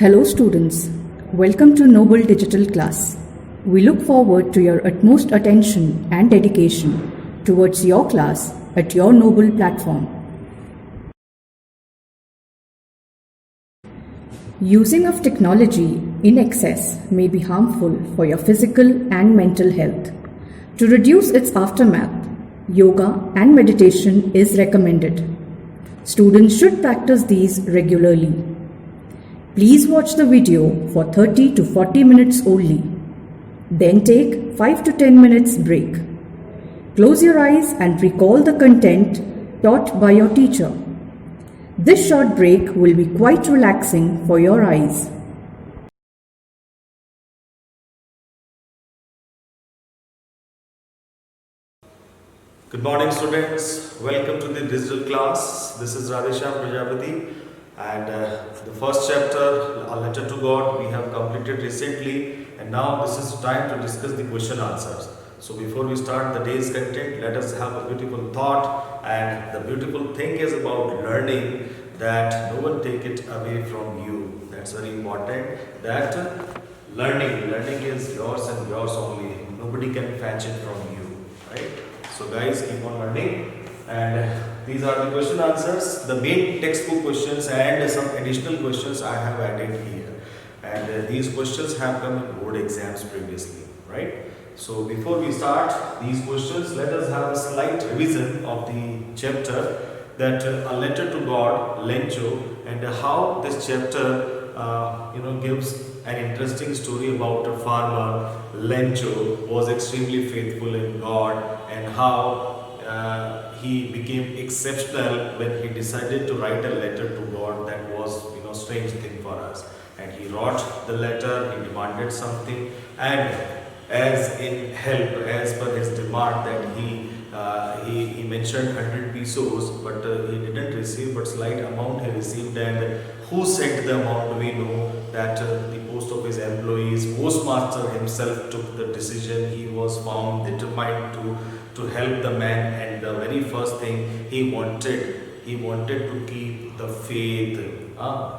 Hello students, welcome to Noble Digital class. We look forward to your utmost attention and dedication towards your class at your Noble platform. Using of technology in excess may be harmful for your physical and mental health. To reduce its aftermath, yoga and meditation is recommended. Students should practice these regularly. Please watch the video for 30 to 40 minutes only. Then take 5 to 10 minutes break. Close your eyes and recall the content taught by your teacher. This short break will be quite relaxing for your eyes. Good morning students, welcome to the digital class. This is Radhesham Prajapati and the first chapter, A Letter to God, we have completed recently, and now this is time to discuss the question answers. So before we start the day's content, let us have a beautiful thought, and the beautiful thing is about learning that no one take it away from you. That's very important, that learning is yours and yours only. Nobody can fetch it from you, right? So guys, keep on learning, and these are the question answers, the main textbook questions and some additional questions I have added here, and these questions have come in board exams previously, right? So before we start these questions, let us have a slight revision of the chapter, that A Letter to God, Lencho, and how this chapter gives an interesting story about a farmer. Lencho was extremely faithful in God, and how he became exceptional when he decided to write a letter to God. That was strange thing for us, and he wrote the letter, he demanded something, and as in help, as per his demand, that he mentioned 100 pesos, but he didn't receive, but slight amount he received. And who sent the amount? We know that the post office employees, postmaster himself took the decision. He was found determined to help the man, and the very first thing he wanted to keep the faith.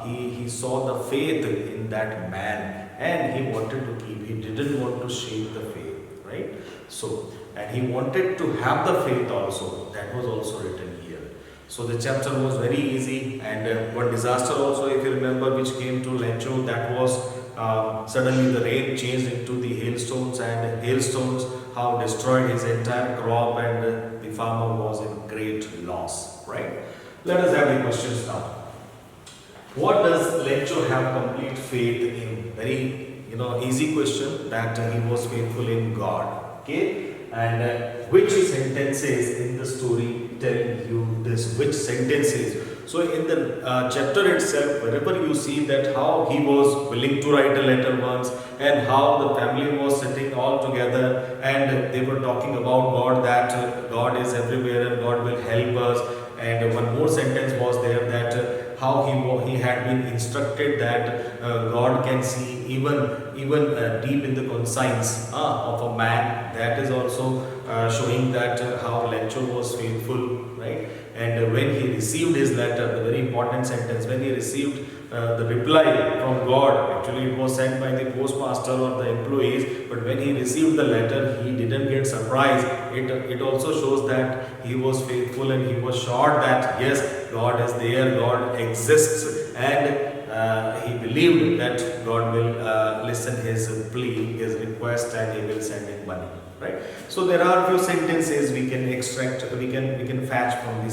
He saw the faith in that man, and he wanted to keep. He didn't want to shake the faith, right? So, and he wanted to have the faith also. That was also written here. So the chapter was very easy, and one disaster also, if you remember, which came to Lencho, that was suddenly the rain changed into the hailstones, and hailstones how destroyed his entire crop, and the farmer was in great loss, right? Let us have the questions now. What does Lencho have complete faith in? Very easy question, that he was faithful in God. Okay, and which sentences in the story telling you this? Which sentences? So in the chapter itself, wherever you see that how he was willing to write a letter once, and how the family was sitting all together, and they were talking about God, that God is everywhere and God will help us. And one more sentence was there, that how he had been instructed that God can see even deep in the conscience of a man. That is also showing that how Lencho was faithful, right? And when he received his letter, the very important sentence, when he received the reply from God, actually it was sent by the postmaster or the employees, but when he received the letter, he didn't get surprised. It also shows that he was faithful, and he was sure that yes, God is there, God exists, and he believed that God will listen his plea, his request, and he will send him money. Right. So there are few sentences we can extract, we can fetch from the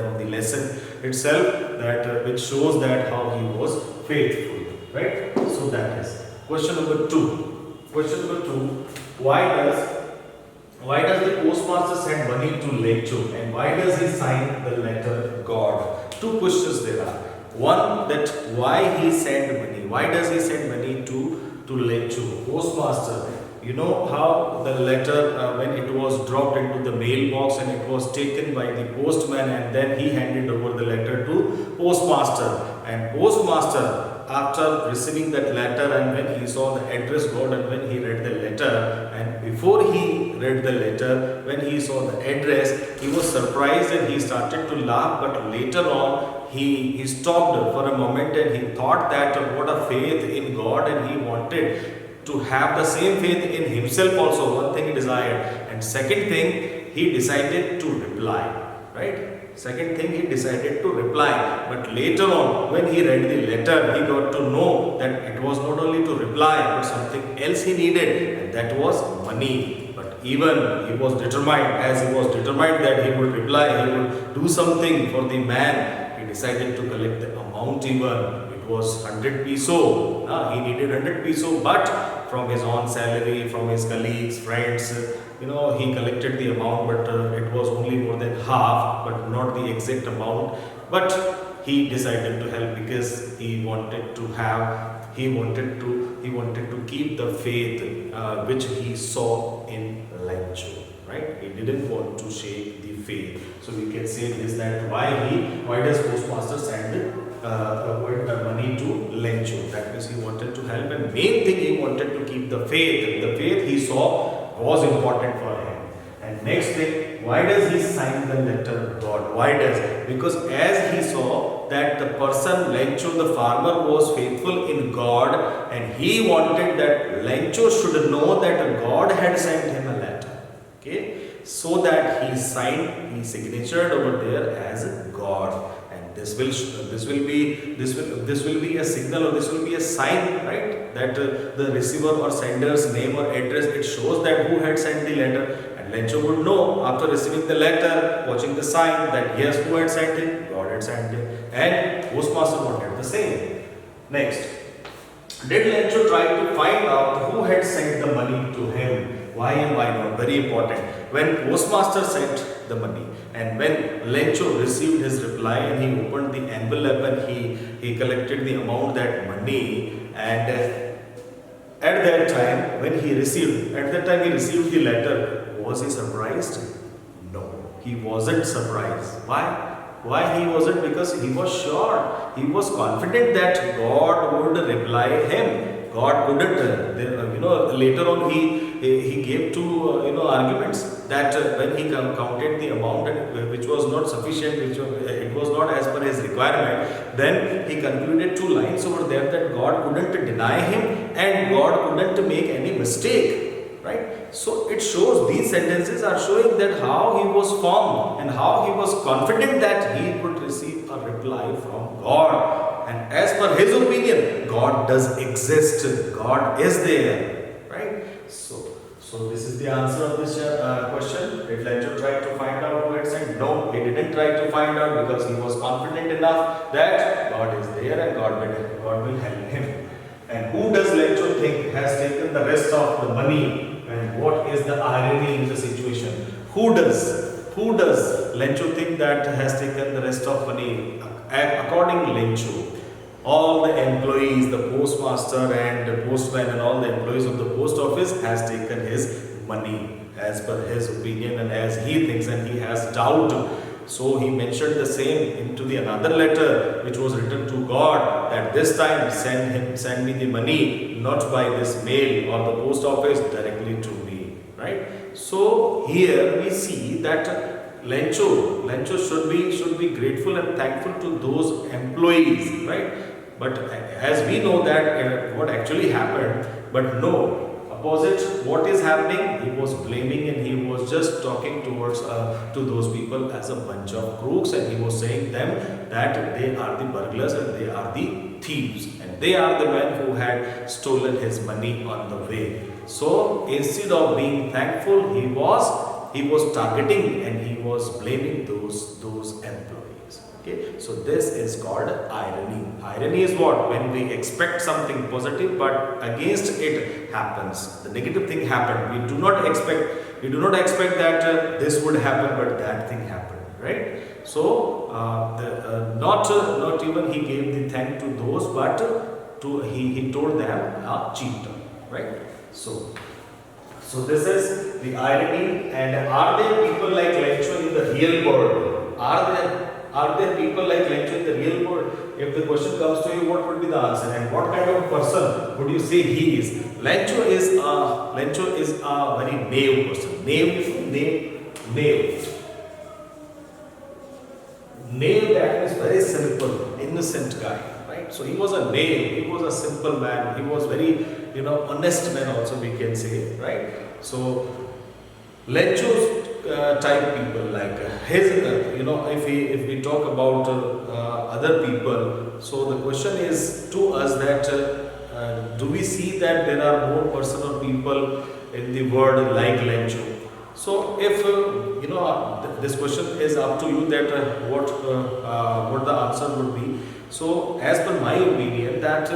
from the lesson itself, that which shows that how he was faithful. Right. So that is question number 2. Question number 2: Why does the postmaster send money to Lencho, and why does he sign the letter God? Two questions there are. One, that why he sent money? Why does he send money to Lencho, postmaster? You know how the letter, when it was dropped into the mailbox, and it was taken by the postman, and then he handed over the letter to postmaster, and postmaster after receiving that letter, and when he saw the address got, and when he read the letter, and before he read the letter, when he saw the address, he was surprised and he started to laugh. But later on, he stopped for a moment and he thought that what a faith in God, and he wanted to have the same faith in himself also. One thing he desired, and second thing, he decided to reply. Right? Second thing, he decided to reply. But later on, when he read the letter, he got to know that it was not only to reply, but something else he needed, and that was money. But even he was determined, as he was determined that he would reply, he would do something for the man, he decided to collect the amount even. It was 100 peso. He needed 100 peso, but from his own salary, from his colleagues, friends, he collected the amount, but it was only more than half, but not the exact amount. But he decided to help because he wanted to keep the faith which he saw in Lencho. Right? He didn't want to shake the faith. So we can say this, that why does postmaster send money to Lencho? That means he wanted to help, and main thing, he wanted to keep the faith. The faith he saw was important for him. And next thing, why does he sign the letter God? Why does? Because as he saw that the person Lencho, the farmer, was faithful in God, and he wanted that Lencho should know that God had sent him a letter. Okay, so that he signatured over there as God. This will be a signal, or this will be a sign, right? That the receiver or sender's name or address, it shows that who had sent the letter. And Lencho would know after receiving the letter, watching the sign, that yes, who had sent it? God had sent it. And postmaster wanted the same. Next, did Lencho try to find out who had sent the money to him? Why and why not? Very important. When postmaster sent the money, and when Lencho received his reply, and he opened the envelope, and he collected the amount, that money, and at that time he received the letter, was he surprised? No, he wasn't surprised. Why he wasn't? Because he was sure, he was confident that God would reply him. God couldn't. Later on he gave two arguments, that when he counted the amount, which was not sufficient, it was not as per his requirement, then he concluded two lines over there, that God couldn't deny him and God couldn't make any mistake. Right? So it shows, these sentences are showing that how he was firm and how he was confident that he would receive a reply from God. And as per his opinion, God does exist. God is there. Right? So this is the answer of this question. Did Lencho try to find out who had sent? No, he didn't try to find out, because he was confident enough that God is there and God will help him. And who does Lencho think has taken the rest of the money? And what is the irony in the situation? Who does Lencho think that has taken the rest of money? According to Lencho, all the employees, the postmaster and the postman and all the employees of the post office has taken his money as per his opinion and as he thinks, and he has doubt. So he mentioned the same into the another letter which was written to God, that this time send me the money, not by this mail or the post office, directly to me. Right? So here we see that Lencho should be grateful and thankful to those employees. Right? But as we know that what actually happened, but no. Opposite, what is happening? He was blaming, and he was just talking towards to those people as a bunch of crooks, and he was saying them that they are the burglars and they are the thieves, and they are the men who had stolen his money on the way. So instead of being thankful, he was targeting and he was blaming those employees. Okay, so this is called irony. Irony is what? When we expect something positive, but against it happens. The negative thing happened. We do not expect that this would happen, but that thing happened. Right? So not even he gave the thank to those, but he told them a cheater. Right? So this is the irony. And are there people like Lencho in the real world? Are there people like Lencho in the real world? if the question comes to you, what would be the answer and what kind of person would you say he is? Lencho is a very knave person. Knave. Knave, that is very simple, innocent guy, right? So he was a knave, he was a simple man, he was very, honest man also, we can say, right? So Lencho's type people, like his, if we talk about other people, so the question is to us that do we see that there are more person or people in the world like Lencho? So if this question is up to you that what the answer would be. So as per my opinion that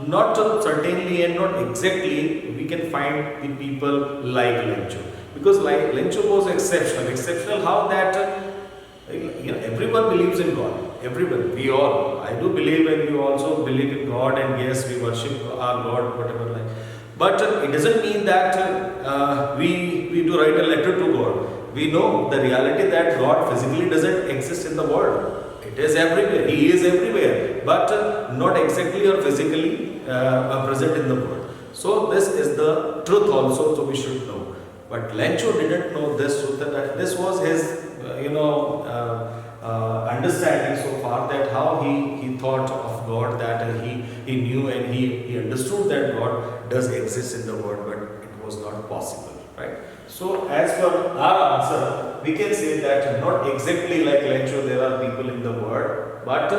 not certainly and not exactly we can find the people like Lencho, because like Lencho was exceptional how that everyone believes in God, everyone, we all, I do believe and you also believe in God, and yes, we worship our God, whatever like. But it doesn't mean that we do write a letter to God. We know the reality that God physically doesn't exist in the world. It is everywhere. He is everywhere, but not exactly or physically present in the world. So this is the truth also, so we should know. But Lencho didn't know this truth, and this was his, understanding so far, that how he thought of God, that he knew and he understood that God does exist in the world, but it was not possible, right? So as per our answer, we can say that not exactly like Lencho there are people in the world, but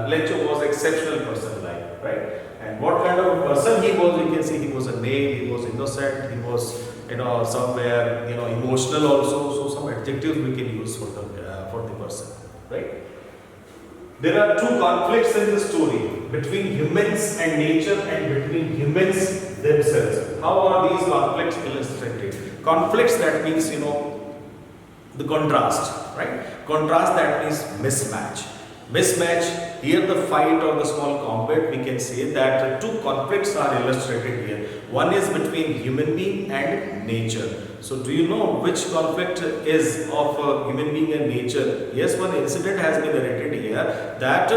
Lencho was exceptional person, like, right? And what kind of a person he was, we can see he was a knave, he was innocent, he was somewhere emotional also. So some adjectives we can use for the person, right? There are two conflicts in the story between humans and nature and between humans themselves. How are these conflicts illustrated? Conflicts, that means the contrast, right? Contrast, that means mismatch. Mismatch, here the fight or the small combat, we can say that two conflicts are illustrated here. One is between human being and nature. So do you know which conflict is of human being and nature? Yes, one incident has been narrated here that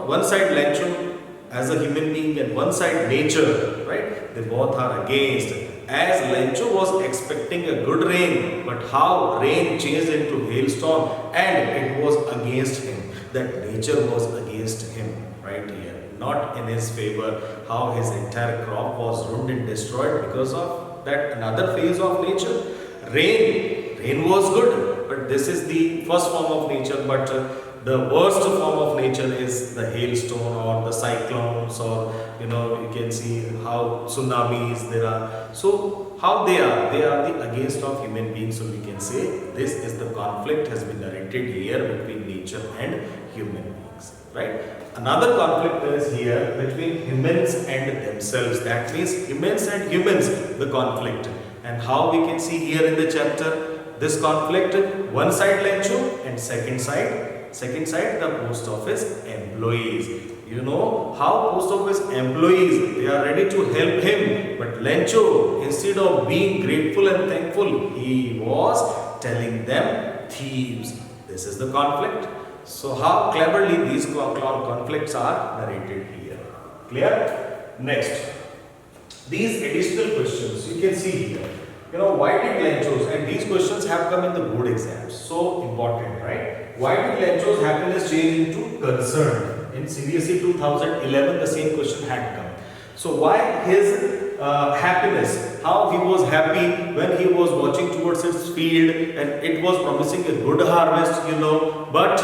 one side Lencho as a human being and one side nature, right? They both are against. As Lencho was expecting a good rain, but how rain changed into hailstorm and it was against him. That nature was against him, right here, not in his favor. How his entire crop was ruined and destroyed because of that another phase of nature. Rain was good, but this is the first form of nature. But the worst form of nature is the hailstone or the cyclones, or you can see how tsunamis there are. So how they are the against of human beings. So we can say this is the conflict has been narrated here between nature and human beings, right? Another conflict is here between humans and themselves. That means humans and humans, the conflict. And how we can see here in the chapter this conflict, one side Lencho and second side the post office employees. How post office employees, they are ready to help him, but Lencho, instead of being grateful and thankful, he was telling them thieves. This is the conflict. So how cleverly these conflicts are narrated here. Clear? Next, these additional questions you can see here. Why did Lencho's, and these questions have come in the board exams, so important, right? Why did Lencho's happiness change into concern? In CBSE 2011, the same question had come. So why his happiness, how he was happy when he was watching towards his field and it was promising a good harvest, but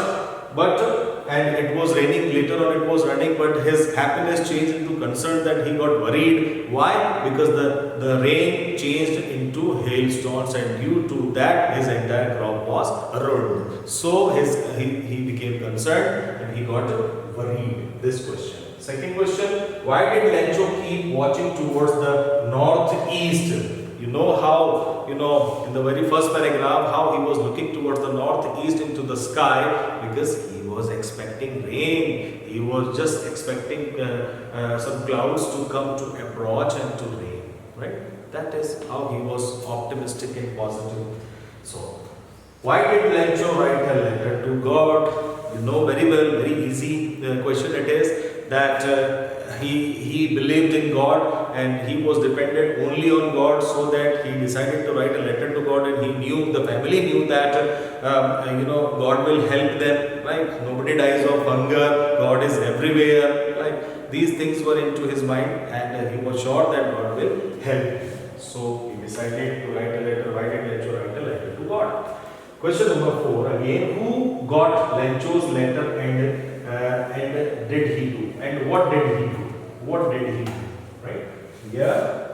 and it was raining, later on it was running, but his happiness changed into concern, that he got worried. Why? Because the rain changed into hailstones, and due to that his entire crop was ruined. So he became concerned and he got worried. This question. Second question, why did Lencho keep watching towards the northeast? You know how, in the very first paragraph, how he was looking towards the northeast into the sky, because he was expecting rain. He was just expecting some clouds to come to approach and to rain, right? That is how he was optimistic and positive. So Why did Lencho write a letter to God? You know very well, very easy question it is that he believed in God and he was dependent only on God, so that he decided to write a letter to God, and he knew, the family knew that God will help them, right? Nobody dies of hunger, God is everywhere, right? These things were into his mind, and he was sure that God will help him. So he decided to write a letter. Why did Lencho write a letter to God? Question number 4 again. Who got Lencho's letter and did he do? And what did he do? What did he do? Right? Yeah.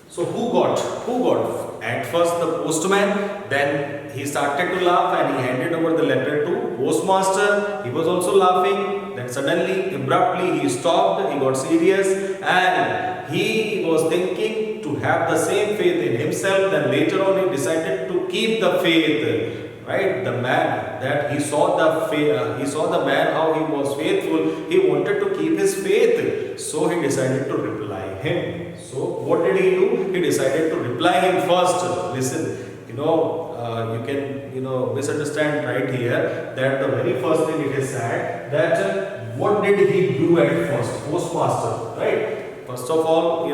So who got? Who got? At first the postman, then he started to laugh and he handed over the letter to postmaster. He was also laughing. Then suddenly, abruptly, he stopped. He got serious and he was thinking to have the same faith in himself. Then later on, he decided to keep the faith. Right, the man that he saw the man how he was faithful. He wanted to keep his faith, so he decided to reply him. So what did he do? He decided to reply him first. Listen, you can misunderstand right here that the very first thing it is said that what did he do at first? Postmaster, right? First of all,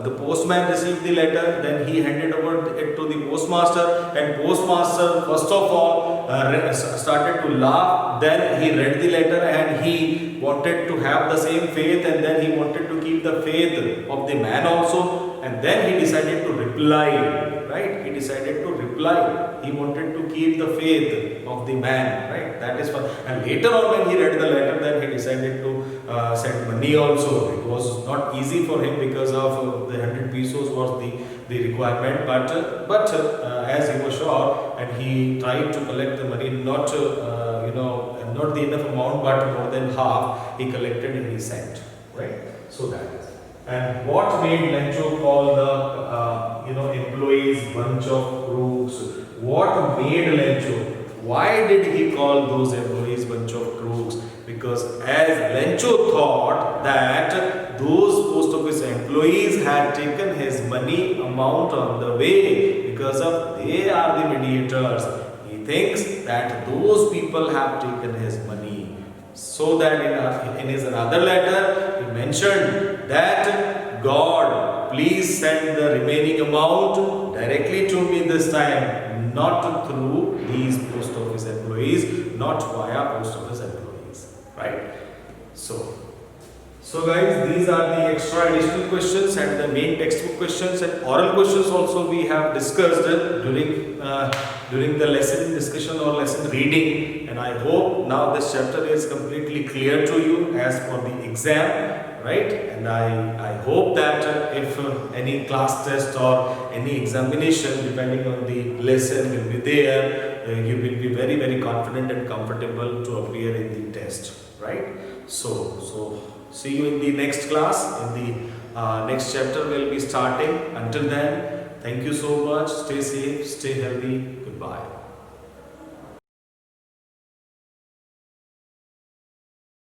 the postman received the letter, then he handed over it to the postmaster, and postmaster first of all started to laugh. Then he read the letter and he wanted to have the same faith, and then he wanted to keep the faith of the man also, and then he decided to reply. Right? He decided to reply. He wanted to keep the faith of the man. Right? That is fine. And later on, when he read the letter, then he decided to send money also. It was not easy for him because of the 100 pesos was the requirement. But as he was sure, and he tried to collect the money, not the enough amount, but more than half he collected and he sent. Right? So that is. And what made Lencho call the employees bunch of crooks? What made Lencho? Why did he call those employees bunch of crooks? Because as Lencho thought that those post office employees had taken his money amount on the way, because of they are the mediators. He thinks that those people have taken his money. So that in his another letter, he mentioned that God, please send the remaining amount directly to me this time, not through these post office employees, not via post office employees. Right? So guys, these are the extra additional questions and the main textbook questions and oral questions also we have discussed during the lesson discussion or lesson reading, and I hope now this chapter is completely clear to you as for the exam, right? And I hope that if any class test or any examination depending on the lesson will be there, you will be very, very confident and comfortable to appear in the test, right? So see you in the next class. In the next chapter we'll be starting. Until then, thank you so much. Stay safe, stay healthy. Goodbye.